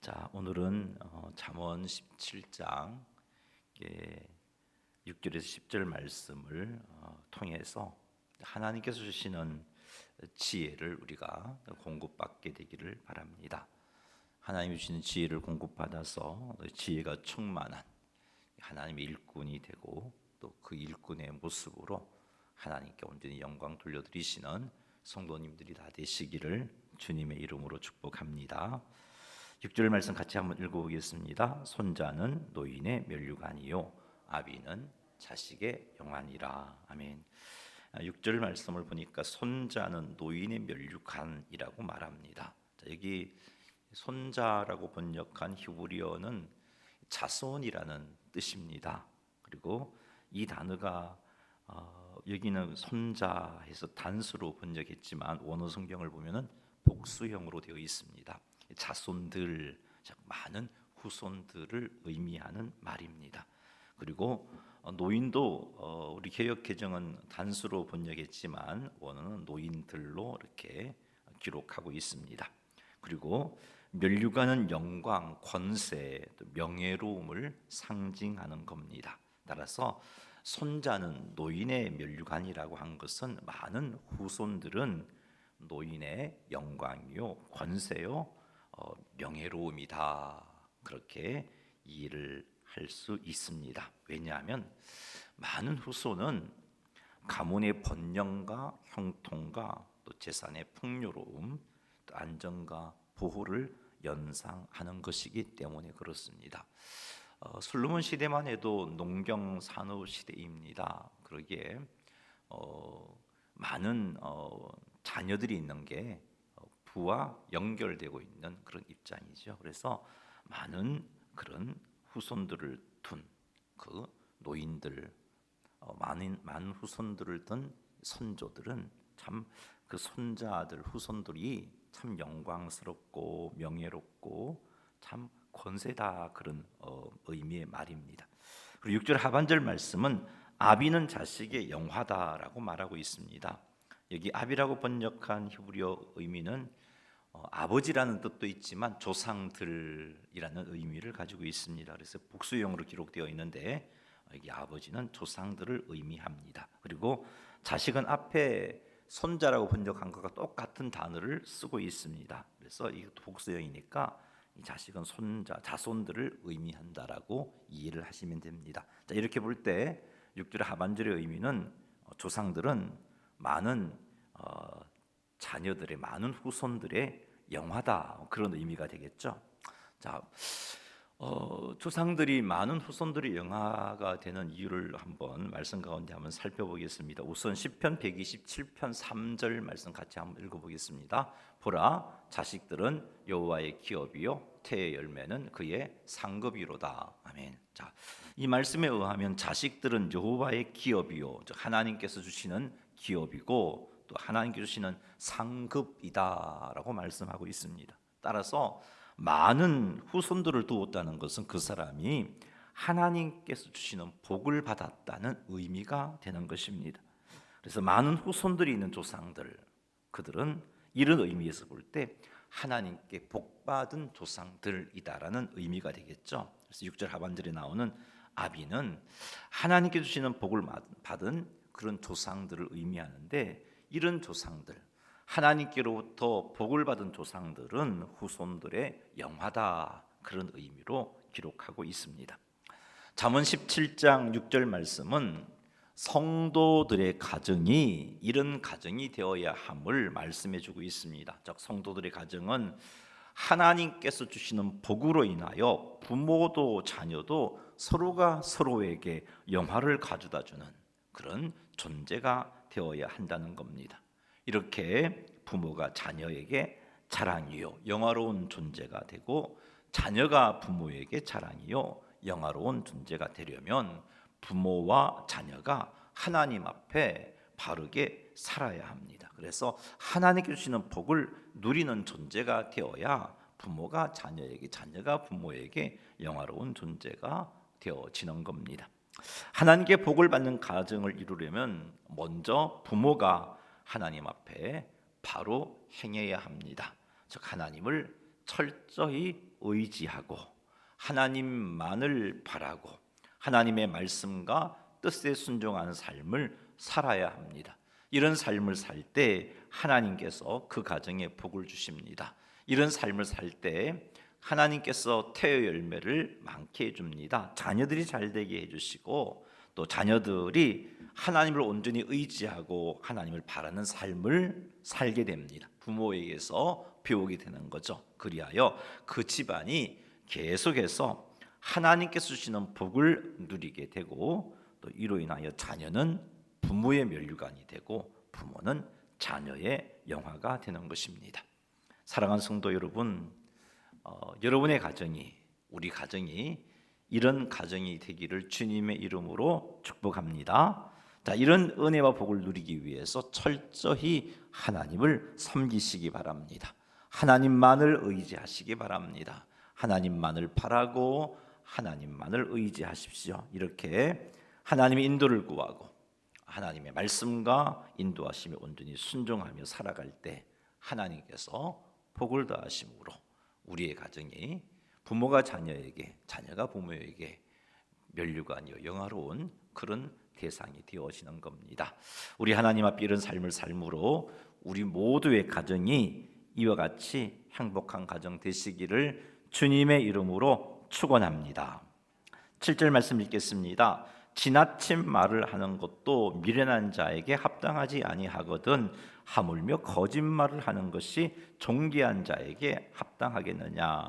자, 오늘은 잠언 17장 6절에서 10절 말씀을 통해서 하나님께서 주시는 지혜를 우리가 공급받게 되기를 바랍니다. 하나님이 주시는 지혜를 공급받아서 지혜가 충만한 하나님의 일꾼이 되고 또 그 일꾼의 모습으로 하나님께 온전히 영광 돌려드리시는 성도님들이 다 되시기를 주님의 이름으로 축복합니다. 6절 말씀 같이 한번 읽어보겠습니다. 손자는 노인의 면류관이요 아비는 자식의 영안이라. 아멘. 6절 말씀을 보니까 손자는 노인의 면류관이라고 말합니다. 자, 여기 손자라고 번역한 히브리어는 자손이라는 뜻입니다. 그리고 이 단어가 여기는 손자해서 단수로 번역했지만 원어 성경을 보면은 복수형으로 되어 있습니다. 자손들, 많은 후손들을 의미하는 말입니다. 그리고 노인도 우리 개역 개정은 단수로 번역했지만 원어는 노인들로 이렇게 기록하고 있습니다. 그리고 면류관은 영광, 권세, 명예로움을 상징하는 겁니다. 따라서 손자는 노인의 면류관이라고 한 것은 많은 후손들은 노인의 영광이요, 권세요, 명예로움이다, 그렇게 이해를 할 수 있습니다. 왜냐하면 많은 후손은 가문의 번영과 형통과 또 재산의 풍요로움, 또 안정과 보호를 연상하는 것이기 때문에 그렇습니다. 솔로몬 시대만 해도 농경 산업 시대입니다. 그러기에 많은 자녀들이 있는 게 부와 연결되고 있는 그런 입장이죠. 그래서 많은 그런 후손들을 둔 그 노인들, 많은 후손들을 둔 선조들은 참 그 손자들 후손들이 참 영광스럽고 명예롭고 참 권세다, 그런 의미의 말입니다. 그리고 6절 하반절 말씀은 아비는 자식의 영화다라고 말하고 있습니다. 여기 아비라고 번역한 히브리어 의미는 아버지라는 뜻도 있지만 조상들이라는 의미를 가지고 있습니다. 그래서 복수형으로 기록되어 있는데 여기 아버지는 조상들을 의미합니다. 그리고 자식은 앞에 손자라고 번역한 것과 똑같은 단어를 쓰고 있습니다. 그래서 이 복수형이니까 이 자식은 손자, 자손들을 의미한다라고 이해를 하시면 됩니다. 자, 이렇게 볼 때 6절 하반절의 의미는 조상들은 많은 자녀들의, 많은 후손들의 영화다, 그런 의미가 되겠죠. 자, 조상들이 많은 후손들의 영화가 되는 이유를 한번 말씀 가운데 한번 살펴보겠습니다. 우선 시편 127편 3절 말씀 같이 한번 읽어보겠습니다. 보라, 자식들은 여호와의 기업이요 태의 열매는 그의 상급이로다. 아멘. 자, 이 말씀에 의하면 자식들은 여호와의 기업이요, 즉 하나님께서 주시는 기업이고 또 하나님께서 주시는 상급이다라고 말씀하고 있습니다. 따라서 많은 후손들을 두었다는 것은 그 사람이 하나님께서 주시는 복을 받았다는 의미가 되는 것입니다. 그래서 많은 후손들이 있는 조상들, 그들은 이런 의미에서 볼 때 하나님께 복받은 조상들이다라는 의미가 되겠죠. 그래서 6절 하반절에 나오는 아비는 하나님께 주시는 복을 받은 그런 조상들을 의미하는데, 이런 조상들, 하나님께로부터 복을 받은 조상들은 후손들의 영화다, 그런 의미로 기록하고 있습니다. 잠언 17장 6절 말씀은 성도들의 가정이 이런 가정이 되어야 함을 말씀해 주고 있습니다. 즉 성도들의 가정은 하나님께서 주시는 복으로 인하여 부모도 자녀도 서로가 서로에게 영화를 가져다 주는 그런 존재가 되어야 한다는 겁니다. 이렇게 부모가 자녀에게 자랑이요 영화로운 존재가 되고, 자녀가 부모에게 자랑이요 영화로운 존재가 되려면 부모와 자녀가 하나님 앞에 바르게 살아야 합니다. 그래서 하나님께 주시는 복을 누리는 존재가 되어야 부모가 자녀에게, 자녀가 부모에게 영화로운 존재가 되어지는 겁니다. 하나님께 복을 받는 가정을 이루려면 먼저 부모가 하나님 앞에 바로 행해야 합니다. 즉 하나님을 철저히 의지하고 하나님만을 바라고 하나님의 말씀과 뜻에 순종하는 삶을 살아야 합니다. 이런 삶을 살 때 하나님께서 그 가정에 복을 주십니다. 이런 삶을 살 때 하나님께서 태의 열매를 많게 해줍니다. 자녀들이 잘 되게 해주시고 또 자녀들이 하나님을 온전히 의지하고 하나님을 바라는 삶을 살게 됩니다. 부모에게서 배우게 되는 거죠. 그리하여 그 집안이 계속해서 하나님께서 주시는 복을 누리게 되고 또 이로 인하여 자녀는 부모의 면류관이 되고 부모는 자녀의 영화가 되는 것입니다. 사랑하는 성도 여러분, 여러분의 가정이 우리 가정이 이런 가정이 되기를 주님의 이름으로 축복합니다. 자, 이런 은혜와 복을 누리기 위해서 철저히 하나님을 섬기시기 바랍니다. 하나님만을 의지하시기 바랍니다. 하나님만을 바라고 하나님만을 의지하십시오. 이렇게 하나님의 인도를 구하고 하나님의 말씀과 인도하심에 온전히 순종하며 살아갈 때 하나님께서 복을 더하심으로 우리의 가정이 부모가 자녀에게, 자녀가 부모에게 면류관이요 영화로운 그런 대상이 되어지는 겁니다. 우리 하나님 앞에 이런 삶을 삶으로 우리 모두의 가정이 이와 같이 행복한 가정 되시기를 주님의 이름으로 축원합니다. 7절 말씀 읽겠습니다. 지나친 말을 하는 것도 미련한 자에게 합당하지 아니하거든 하물며 거짓말을 하는 것이 존귀한 자에게 합당하겠느냐.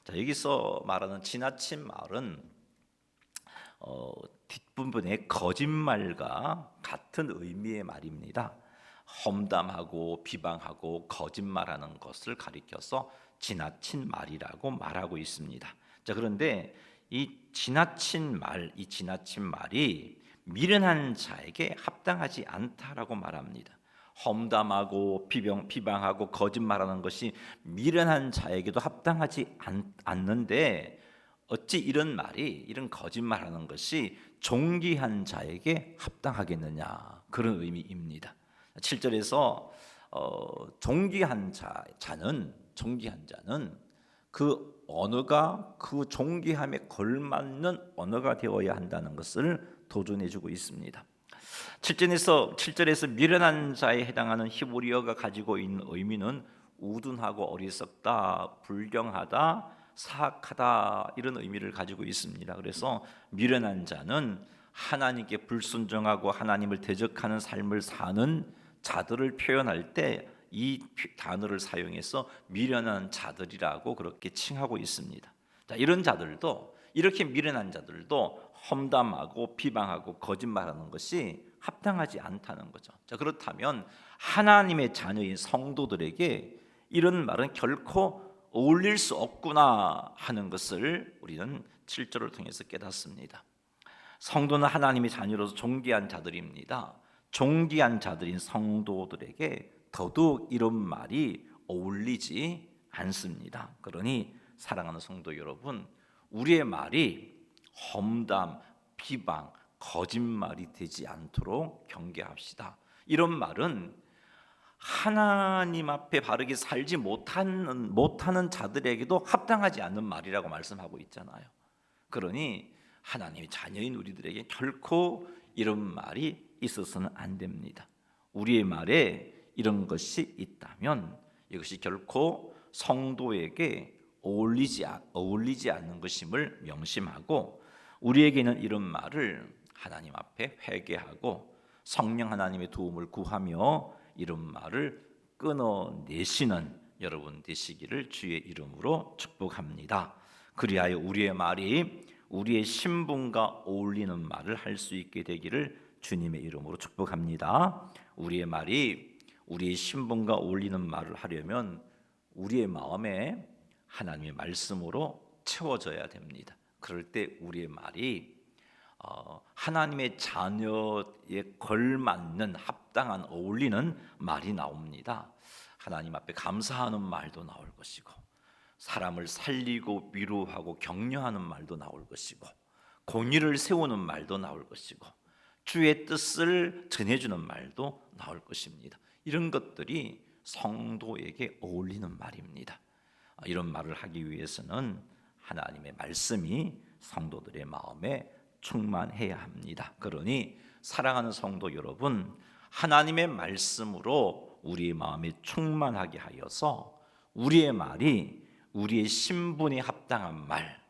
자, 여기서 말하는 지나친 말은 뒷부분의 거짓말과 같은 의미의 말입니다. 험담하고 비방하고 거짓말하는 것을 가리켜서 지나친 말이라고 말하고 있습니다. 자, 그런데 이 지나친 말이 미련한 자에게 합당하지 않다라고 말합니다. 험담하고 비방하고 거짓말하는 것이 미련한 자에게도 합당하지 않는데 어찌 이런 거짓말하는 것이 존귀한 자에게 합당하겠느냐, 그런 의미입니다. 7절에서 존귀한 자는 그 언어가 그 존귀함에 걸맞는 언어가 되어야 한다는 것을 도전해주고 있습니다. 7절에서 미련한 자에 해당하는 히브리어가 가지고 있는 의미는 우둔하고 어리석다, 불경하다, 사악하다, 이런 의미를 가지고 있습니다. 그래서 미련한 자는 하나님께 불순종하고 하나님을 대적하는 삶을 사는 자들을 표현할 때 이 단어를 사용해서 미련한 자들이라고 그렇게 칭하고 있습니다. 자, 이렇게 미련한 자들도 험담하고 비방하고 거짓말하는 것이 합당하지 않다는 거죠. 자, 그렇다면 하나님의 자녀인 성도들에게 이런 말은 결코 어울릴 수 없구나 하는 것을 우리는 7절을 통해서 깨닫습니다. 성도는 하나님의 자녀로서 존귀한 자들입니다. 존귀한 자들인 성도들에게 더더욱 이런 말이 어울리지 않습니다. 그러니 사랑하는 성도 여러분, 우리의 말이 험담, 비방, 거짓말이 되지 않도록 경계합시다. 이런 말은 하나님 앞에 바르게 살지 못하는 자들에게도 합당하지 않는 말이라고 말씀하고 있잖아요. 그러니 하나님의 자녀인 우리들에게 결코 이런 말이 있어서는 안 됩니다. 우리의 말에 이런 것이 있다면 이것이 결코 성도에게 어울리지 않는 것임을 명심하고 우리에게는 이런 말을 하나님 앞에 회개하고 성령 하나님의 도움을 구하며 이런 말을 끊어내시는 여러분 되시기를 주의 이름으로 축복합니다. 그리하여 우리의 말이 우리의 신분과 어울리는 말을 할 수 있게 되기를 주님의 이름으로 축복합니다. 우리의 말이 우리의 신분과 어울리는 말을 하려면 우리의 마음에 하나님의 말씀으로 채워져야 됩니다. 그럴 때 우리의 말이 하나님의 자녀에 걸맞는 합당한 어울리는 말이 나옵니다. 하나님 앞에 감사하는 말도 나올 것이고 사람을 살리고 위로하고 격려하는 말도 나올 것이고 공의를 세우는 말도 나올 것이고 주의 뜻을 전해주는 말도 나올 것입니다. 이런 것들이 성도에게 어울리는 말입니다. 이런 말을 하기 위해서는 하나님의 말씀이 성도들의 마음에 충만해야 합니다. 그러니 사랑하는 성도 여러분, 하나님의 말씀으로 우리의 마음이 충만하게 하여서 우리의 말이 우리의 신분에 합당한 말,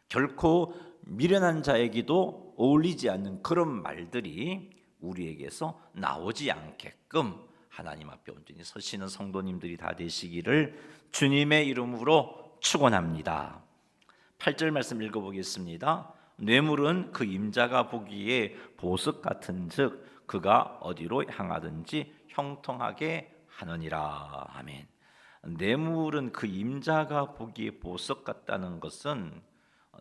결코 미련한 자에게도 어울리지 않는 그런 말들이 우리에게서 나오지 않게끔 하나님 앞에 온전히 서시는 성도님들이 다 되시기를 주님의 이름으로 축원합니다. 8절 말씀 읽어보겠습니다. 뇌물은 그 임자가 보기에 보석 같은즉 그가 어디로 향하든지 형통하게 하느니라. 아멘. 뇌물은 그 임자가 보기에 보석 같다는 것은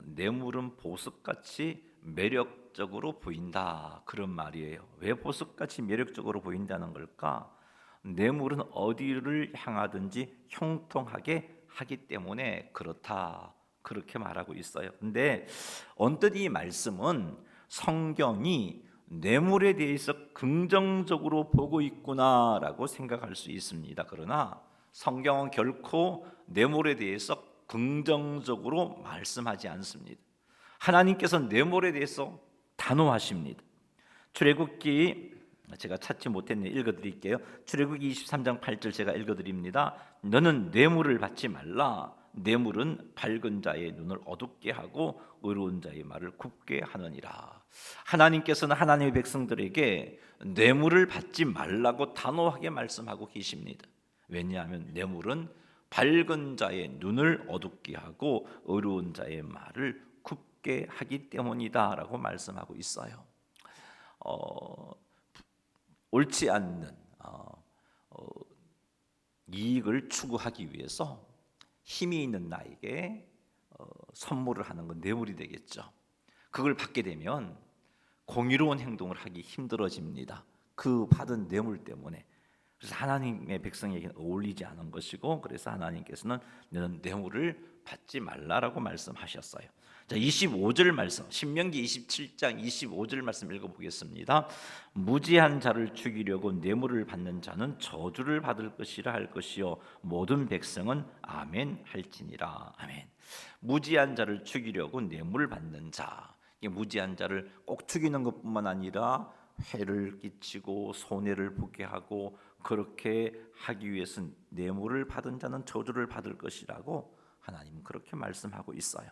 뇌물은 보석같이 매력적으로 보인다, 그런 말이에요. 왜 보석같이 매력적으로 보인다는 걸까? 뇌물은 어디를 향하든지 형통하게 하기 때문에 그렇다, 그렇게 말하고 있어요. 근데 언뜻 이 말씀은 성경이 뇌물에 대해서 긍정적으로 보고 있구나라고 생각할 수 있습니다. 그러나 성경은 결코 뇌물에 대해서 긍정적으로 말씀하지 않습니다. 하나님께서 뇌물에 대해서 단호하십니다. 출애굽기, 제가 찾지 못했네, 읽어드릴게요. 출애굽기 23장 8절 제가 읽어드립니다. 너는 뇌물을 받지 말라. 뇌물은 밝은 자의 눈을 어둡게 하고 의로운 자의 말을 굽게 하느니라. 하나님께서는 하나님의 백성들에게 뇌물을 받지 말라고 단호하게 말씀하고 계십니다. 왜냐하면 뇌물은 밝은 자의 눈을 어둡게 하고 의로운 자의 말을 굽게 하기 때문이다라고 말씀하고 있어요. 옳지 않는 이익을 추구하기 위해서 힘이 있는 나에게 선물을 하는 건 뇌물이 되겠죠. 그걸 받게 되면 공의로운 행동을 하기 힘들어집니다. 그 받은 뇌물 때문에. 그래서 하나님의 백성에게는 어울리지 않은 것이고, 그래서 하나님께서는 너는 뇌물을 받지 말라라고 말씀하셨어요. 자, 25절 말씀, 신명기 27장 25절 말씀 읽어보겠습니다. 무지한 자를 죽이려고 뇌물을 받는 자는 저주를 받을 것이라 할 것이요 모든 백성은 아멘 할지니라. 아멘. 무지한 자를 죽이려고 뇌물을 받는 자, 무지한 자를 꼭 죽이는 것뿐만 아니라 해를 끼치고 손해를 보게 하고 그렇게 하기 위해서 뇌물을 받은 자는 저주를 받을 것이라고 하나님은 그렇게 말씀하고 있어요.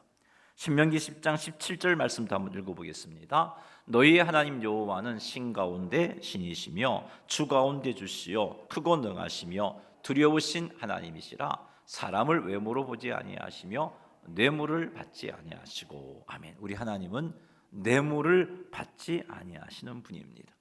신명기 10장 17절 말씀도 한번 읽어보겠습니다. 너희의 하나님 여호와는 신 가운데 신이시며 주 가운데 주시요 크고 능하시며 두려우신 하나님이시라. 사람을 외모로 보지 아니하시며 뇌물을 받지 아니하시고. 아멘. 우리 하나님은 뇌물을 받지 아니하시는 분입니다.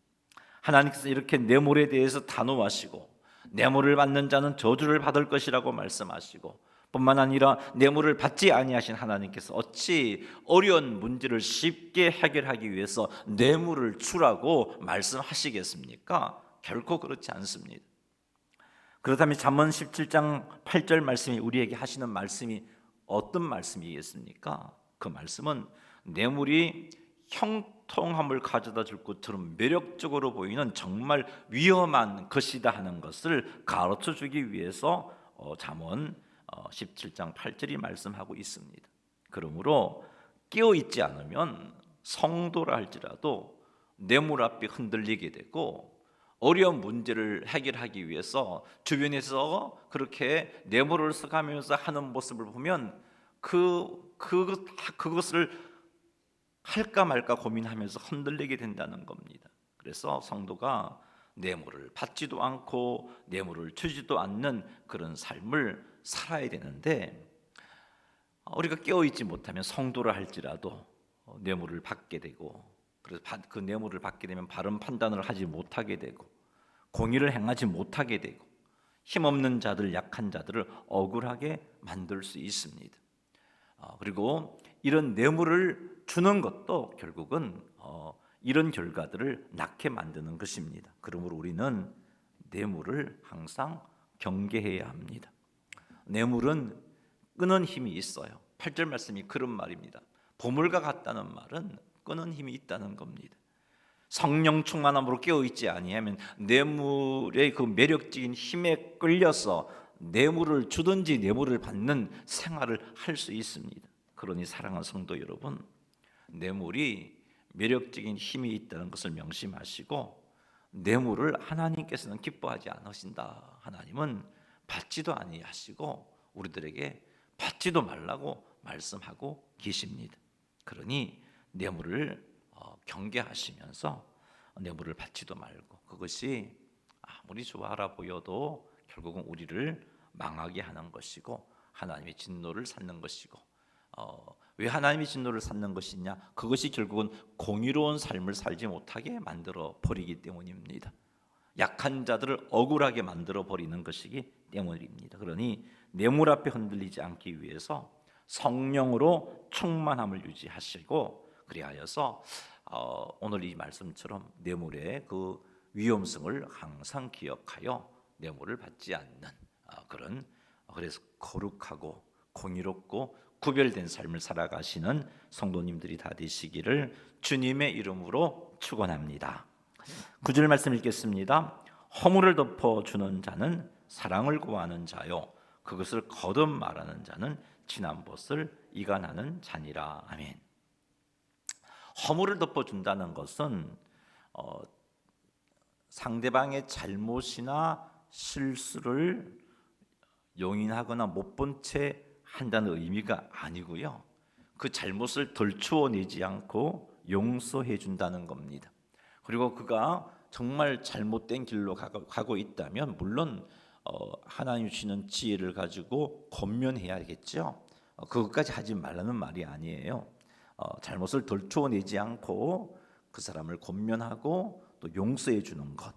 하나님께서 이렇게 뇌물에 대해서 단호하시고 뇌물을 받는 자는 저주를 받을 것이라고 말씀하시고, 뿐만 아니라 뇌물을 받지 아니하신 하나님께서 어찌 어려운 문제를 쉽게 해결하기 위해서 뇌물을 주라고 말씀하시겠습니까? 결코 그렇지 않습니다. 그렇다면 잠언 17장 8절 말씀이 우리에게 하시는 말씀이 어떤 말씀이겠습니까? 그 말씀은 뇌물이 형통함을 가져다 줄 것처럼 매력적으로 보이는 정말 위험한 것이다 하는 것을 가르쳐 주기 위해서 잠언 17장 8절이 말씀하고 있습니다. 그러므로 깨어 있지 않으면 성도라 할지라도 뇌물 앞에 흔들리게 되고, 어려운 문제를 해결하기 위해서 주변에서 그렇게 뇌물을 써가면서 하는 모습을 보면 그것을 할까 말까 고민하면서 흔들리게 된다는 겁니다. 그래서 성도가 뇌물을 받지도 않고 뇌물을 주지도 않는 그런 삶을 살아야 되는데, 우리가 깨어있지 못하면 성도라 할지라도 뇌물을 받게 되고, 그래서 그 뇌물을 받게 되면 바른 판단을 하지 못하게 되고 공의를 행하지 못하게 되고 힘없는 자들, 약한 자들을 억울하게 만들 수 있습니다. 그리고 이런 뇌물을 주는 것도 결국은 이런 결과들을 낳게 만드는 것입니다. 그러므로 우리는 뇌물을 항상 경계해야 합니다. 뇌물은 끄는 힘이 있어요. 8절 말씀이 그런 말입니다. 보물과 같다는 말은 끄는 힘이 있다는 겁니다. 성령 충만함으로 깨어있지 아니하면 뇌물의 그 매력적인 힘에 끌려서 뇌물을 주든지 뇌물을 받는 생활을 할 수 있습니다. 그러니 사랑하는 성도 여러분, 뇌물이 매력적인 힘이 있다는 것을 명심하시고, 뇌물을 하나님께서는 기뻐하지 않으신다. 하나님은 받지도 아니하시고 우리들에게 받지도 말라고 말씀하고 계십니다. 그러니 뇌물을 경계하시면서 뇌물을 받지도 말고, 그것이 아무리 좋아라 보여도 결국은 우리를 망하게 하는 것이고 하나님의 진노를 샀는 것이고, 왜 하나님의 진노를 샀는 것이냐? 그것이 결국은 공의로운 삶을 살지 못하게 만들어 버리기 때문입니다. 약한 자들을 억울하게 만들어 버리는 것이기 때문입니다. 그러니 뇌물 앞에 흔들리지 않기 위해서 성령으로 충만함을 유지하시고, 그리하여서 오늘 이 말씀처럼 뇌물의 그 위험성을 항상 기억하여 뇌물을 받지 않는 그런, 그래서 거룩하고 공의롭고 구별된 삶을 살아가시는 성도님들이 다 되시기를 주님의 이름으로 축원합니다. 9절 말씀 읽겠습니다. 허물을 덮어주는 자는 사랑을 구하는 자요, 그것을 거듭 말하는 자는 지난 것을 이간하는 자니라. 아멘. 허물을 덮어준다는 것은 상대방의 잘못이나 실수를 용인하거나 못 본 채 한다는 의미가 아니고요, 그 잘못을 덜추어내지 않고 용서해 준다는 겁니다. 그리고 그가 정말 잘못된 길로 가고 있다면 물론 하나님 주시는 지혜를 가지고 권면해야겠죠. 그것까지 하지 말라는 말이 아니에요. 잘못을 덜추어내지 않고 그 사람을 권면하고 또 용서해 주는 것,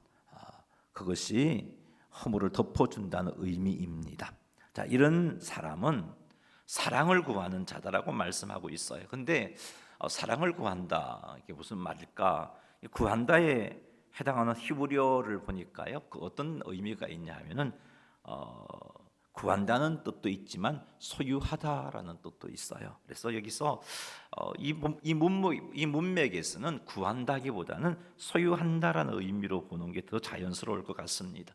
그것이 허물을 덮어준다는 의미입니다. 자, 이런 사람은 사랑을 구하는 자다라고 말씀하고 있어요. 근데 사랑을 구한다, 이게 무슨 말일까? 구한다에 해당하는 히브리어를 보니까요, 그 어떤 의미가 있냐 하면은 구한다는 뜻도 있지만 소유하다라는 뜻도 있어요. 그래서 여기서 이 문맥에서는 구한다기보다는 소유한다라는 의미로 보는 게 더 자연스러울 것 같습니다.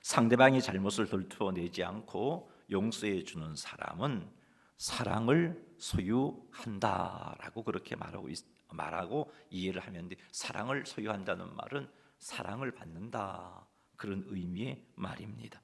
상대방의 잘못을 덜투어내지 않고 용서해 주는 사람은 사랑을 소유한다라고 그렇게 말하고 이해를 하면 돼. 사랑을 소유한다는 말은 사랑을 받는다, 그런 의미의 말입니다.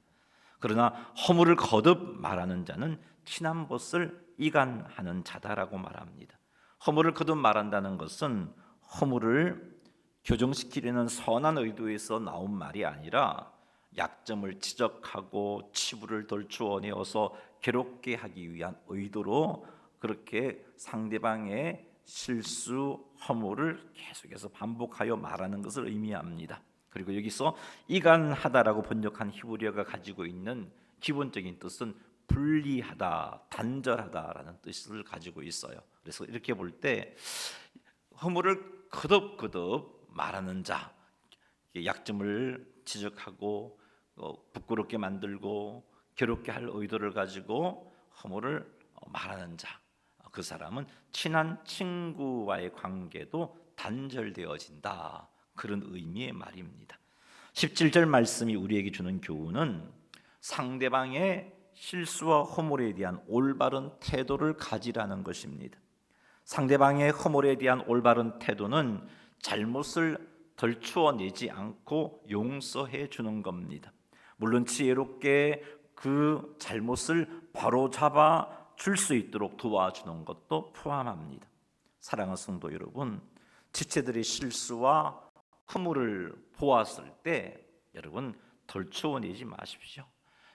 그러나 허물을 거듭 말하는 자는 친한 것을 이간하는 자다라고 말합니다. 허물을 거듭 말한다는 것은 허물을 교정시키려는 선한 의도에서 나온 말이 아니라 약점을 지적하고 치부를 덜추어내어서 괴롭게 하기 위한 의도로 그렇게 상대방의 실수, 허물을 계속해서 반복하여 말하는 것을 의미합니다. 그리고 여기서 이간하다라고 번역한 히브리어가 가지고 있는 기본적인 뜻은 분리하다, 단절하다라는 뜻을 가지고 있어요. 그래서 이렇게 볼 때 허물을 거듭거듭 말하는 자, 약점을 지적하고 부끄럽게 만들고 괴롭게 할 의도를 가지고 허물을 말하는 자, 그 사람은 친한 친구와의 관계도 단절되어진다, 그런 의미의 말입니다. 17절 말씀이 우리에게 주는 교훈은 상대방의 실수와 허물에 대한 올바른 태도를 가지라는 것입니다. 상대방의 허물에 대한 올바른 태도는 잘못을 덜추어내지 않고 용서해 주는 겁니다. 물론 지혜롭게 그 잘못을 바로잡아 줄 수 있도록 도와주는 것도 포함합니다. 사랑하는 성도 여러분, 지체들의 실수와 허물을 보았을 때 여러분 덜추어내지 마십시오.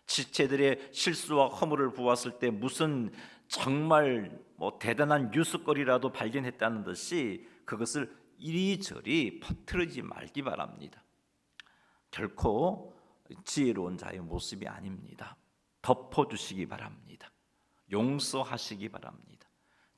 지체들의 실수와 허물을 보았을 때 무슨 정말 대단한 뉴스거리라도 발견했다는 듯이 그것을 이리저리 퍼뜨리지 말기 바랍니다. 결코 지혜로운 자의 모습이 아닙니다. 덮어주시기 바랍니다. 용서하시기 바랍니다.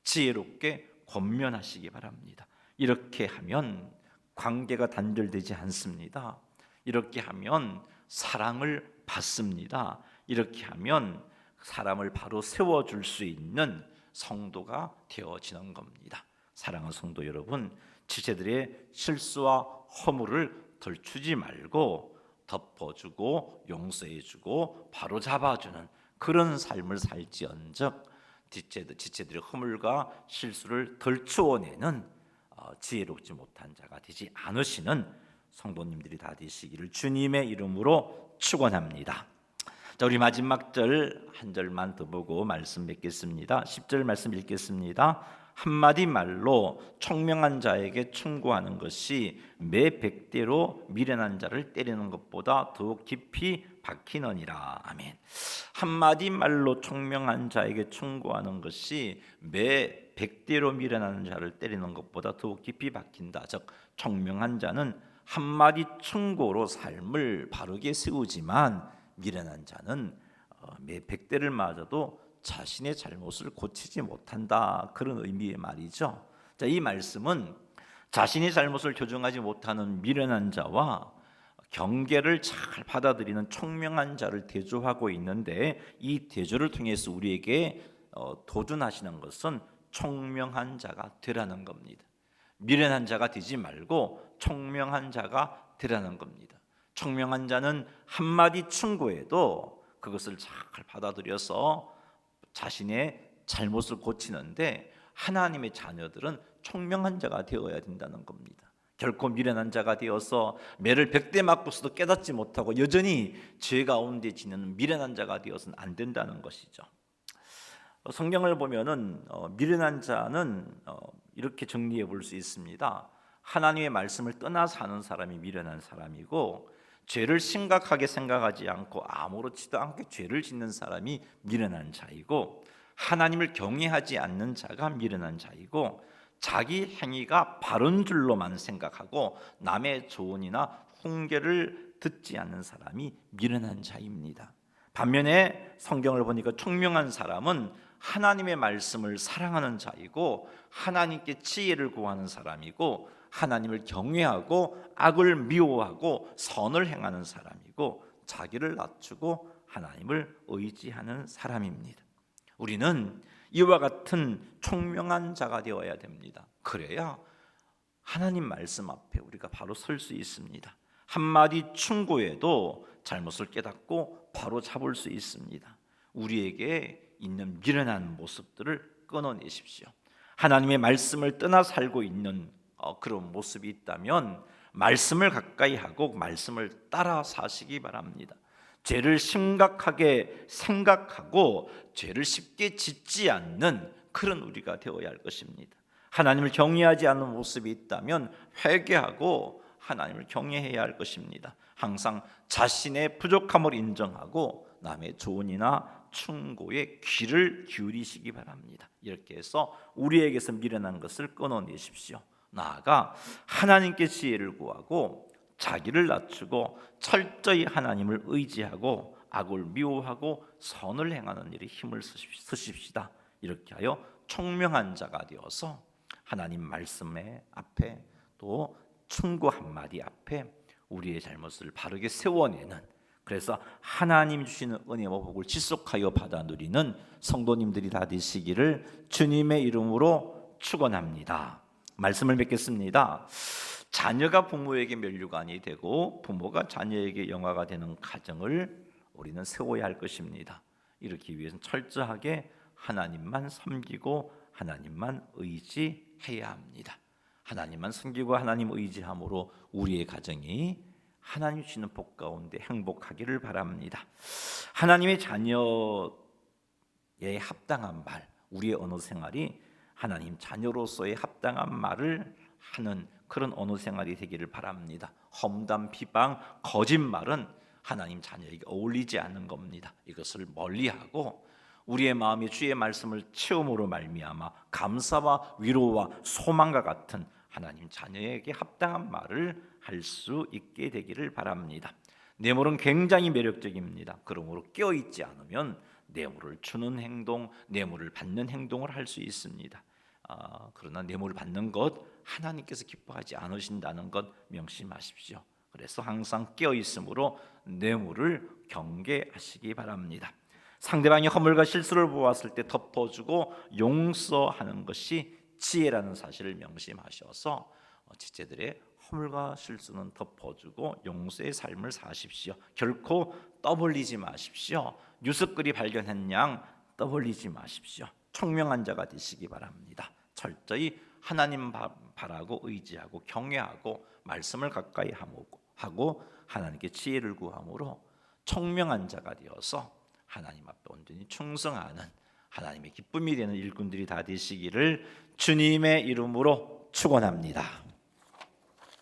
지혜롭게 권면하시기 바랍니다. 이렇게 하면 관계가 단절되지 않습니다. 이렇게 하면 사랑을 받습니다. 이렇게 하면 사람을 바로 세워줄 수 있는 성도가 되어지는 겁니다. 사랑하는 성도 여러분, 지체들의 실수와 허물을 덜추지 말고 덮어주고 용서해주고 바로 잡아주는 그런 삶을 살지언정 지체들의 허물과 실수를 덜 추워내는 지혜롭지 못한 자가 되지 않으시는 성도님들이 다 되시기를 주님의 이름으로 축원합니다. 자, 우리 마지막 절 한 절만 더 보고 말씀 맺겠습니다. 10절 말씀 읽겠습니다. 한마디 말로 총명한 자에게 충고하는 것이 매 100대로 미련한 자를 때리는 것보다 더욱 깊이 박히느니라. 아멘. 한마디 말로 총명한 자에게 충고하는 것이 매 100대로 미련한 자를 때리는 것보다 더욱 깊이 박힌다. 즉 총명한 자는 한마디 충고로 삶을 바르게 세우지만 미련한 자는 매 100대를 맞아도 자신의 잘못을 고치지 못한다. 그런 의미의 말이죠. 자, 이 말씀은 자신의 잘못을 교정하지 못하는 미련한 자와 경계를 잘 받아들이는 총명한 자를 대조하고 있는데 이 대조를 통해서 우리에게 도전하시는 것은 총명한 자가 되라는 겁니다. 미련한 자가 되지 말고 총명한 자가 되라는 겁니다. 총명한 자는 한마디 충고에도 그것을 잘 받아들여서 자신의 잘못을 고치는데 하나님의 자녀들은 총명한 자가 되어야 된다는 겁니다. 결코 미련한 자가 되어서 매를 100대 맞고서도 깨닫지 못하고 여전히 죄 가운데 지내는 미련한 자가 되어서는 안 된다는 것이죠. 성경을 보면은 미련한 자는 이렇게 정리해 볼 수 있습니다. 하나님의 말씀을 떠나 사는 사람이 미련한 사람이고 죄를 심각하게 생각하지 않고 아무렇지도 않게 죄를 짓는 사람이 미련한 자이고 하나님을 경외하지 않는 자가 미련한 자이고 자기 행위가 바른 줄로만 생각하고 남의 조언이나 훈계를 듣지 않는 사람이 미련한 자입니다. 반면에 성경을 보니까 총명한 사람은 하나님의 말씀을 사랑하는 자이고 하나님께 지혜를 구하는 사람이고 하나님을 경외하고 악을 미워하고 선을 행하는 사람이고 자기를 낮추고 하나님을 의지하는 사람입니다. 우리는 이와 같은 총명한 자가 되어야 됩니다. 그래야 하나님 말씀 앞에 우리가 바로 설 수 있습니다. 한마디 충고에도 잘못을 깨닫고 바로 잡을 수 있습니다. 우리에게 있는 미련한 모습들을 끊어내십시오. 하나님의 말씀을 떠나 살고 있는 그런 모습이 있다면 말씀을 가까이 하고 말씀을 따라 사시기 바랍니다. 죄를 심각하게 생각하고 죄를 쉽게 짓지 않는 그런 우리가 되어야 할 것입니다. 하나님을 경외하지 않는 모습이 있다면 회개하고 하나님을 경외해야 할 것입니다. 항상 자신의 부족함을 인정하고 남의 조언이나 충고에 귀를 기울이시기 바랍니다. 이렇게 해서 우리에게서 미련한 것을 끊어내십시오. 나아가 하나님께 지혜를 구하고 자기를 낮추고 철저히 하나님을 의지하고 악을 미워하고 선을 행하는 일에 힘을 쓰십시다. 이렇게 하여 총명한 자가 되어서 하나님 말씀의 앞에 또 충고 한마디 앞에 우리의 잘못을 바르게 세워내는, 그래서 하나님 주시는 은혜와 복을 지속하여 받아 누리는 성도님들이 다 되시기를 주님의 이름으로 축원합니다. 말씀을 맺겠습니다. 자녀가 부모에게 면류관이 되고 부모가 자녀에게 영화가 되는 가정을 우리는 세워야 할 것입니다. 이렇기 위해서는 철저하게 하나님만 섬기고 하나님만 의지해야 합니다. 하나님만 섬기고 하나님 의지함으로 우리의 가정이 하나님 주시는 복 가운데 행복하기를 바랍니다. 하나님의 자녀에 합당한 말, 우리의 언어 생활이 하나님 자녀로서의 합당한 말을 하는 그런 언어 생활이 되기를 바랍니다. 험담, 비방, 거짓말은 하나님 자녀에게 어울리지 않는 겁니다. 이것을 멀리하고 우리의 마음이 주의 말씀을 체험으로 말미암아 감사와 위로와 소망과 같은 하나님 자녀에게 합당한 말을 할 수 있게 되기를 바랍니다. 뇌물은 굉장히 매력적입니다. 그러므로 깨어있지 않으면 뇌물을 주는 행동, 뇌물을 받는 행동을 할 수 있습니다. 그러나 뇌물을 받는 것 하나님께서 기뻐하지 않으신다는 것 명심하십시오. 그래서 항상 깨어있으므로 뇌물을 경계하시기 바랍니다. 상대방이 허물과 실수를 보았을 때 덮어주고 용서하는 것이 지혜라는 사실을 명심하셔서 지체들의 허물과 실수는 덮어주고 용서의 삶을 사십시오. 결코 떠벌리지 마십시오. 유습글이 발견한 양 떠벌리지 마십시오. 총명한 자가 되시기 바랍니다. 철저히 하나님 바라고 의지하고 경외하고 말씀을 가까이 하고 하나님께 지혜를 구함으로 총명한 자가 되어서 하나님 앞에 온전히 충성하는 하나님의 기쁨이 되는 일꾼들이 다 되시기를 주님의 이름으로 축원합니다.